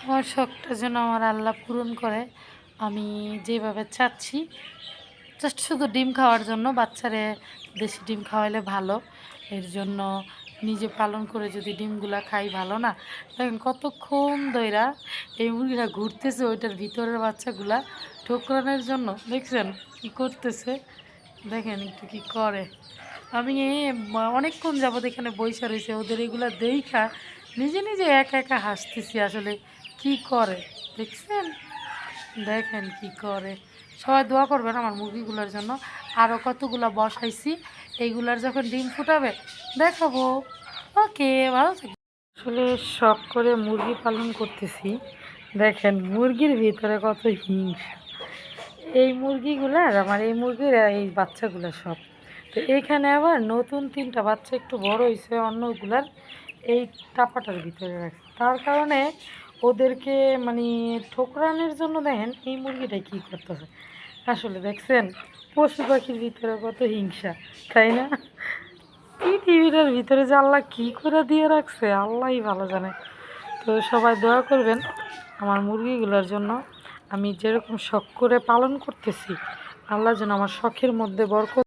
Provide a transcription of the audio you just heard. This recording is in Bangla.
আমার শখটা যেন আমার আল্লাহ পূরণ করে, আমি যেভাবে চাচ্ছি। জাস্ট শুধু ডিম খাওয়ার জন্য, বাচ্চারে দেশি ডিম খাওয়াইলে ভালো। এর জন্য নিজে পালন করে যদি ডিমগুলা খাই ভালো না? দেখেন কতক্ষণ ধইরা এই মুরগিটা ঘুরতেছে ওইটার ভিতরের বাচ্চাগুলা ঠোকরানোর জন্য। দেখছেন কি করতেছে? দেখেন একটু কি করে। আমি অনেকক্ষণ যাবত এখানে বইসা রয়েছে, ওদের এগুলা দেইখা নিজে নিজে একা একা হাসতেছি। আসলে কি করে দেখছেন? দেখেন কি করে। সবাই দোয়া করবেন আমার মুরগিগুলোর জন্য। আরও কতগুলো বসাইছি, এইগুলার যখন ডিম ফুটাবে দেখাবো। ওকে, ভালো থাকবে। আসলে শখ করে মুরগি পালন করতেছি। দেখেন মুরগির ভিতরে কত হিংসা। এই মুরগিগুলার, আমার এই মুরগির এই বাচ্চাগুলো সব তো এইখানে আবার নতুন 3টা বাচ্চা একটু বড় হয়েছে অন্যগুলার, এই টাপাটার ভিতরে রাখছে। তার কারণে ওদেরকে মানে ঠোকরানোর জন্য দেখেন এই মুরগিটা কী করতেছে। আসলে দেখছেন পশু পাখির ভিতরে কত হিংসা, তাই না? পৃথিবীটার ভিতরে যে আল্লাহ কী করে দিয়ে রাখছে আল্লাহই ভালো জানে। তো সবাই দোয়া করবেন আমার মুরগিগুলোর জন্য। আমি যেরকম শখ করে পালন করতেছি, আল্লাহ যেন আমার শখের মধ্যে বরকত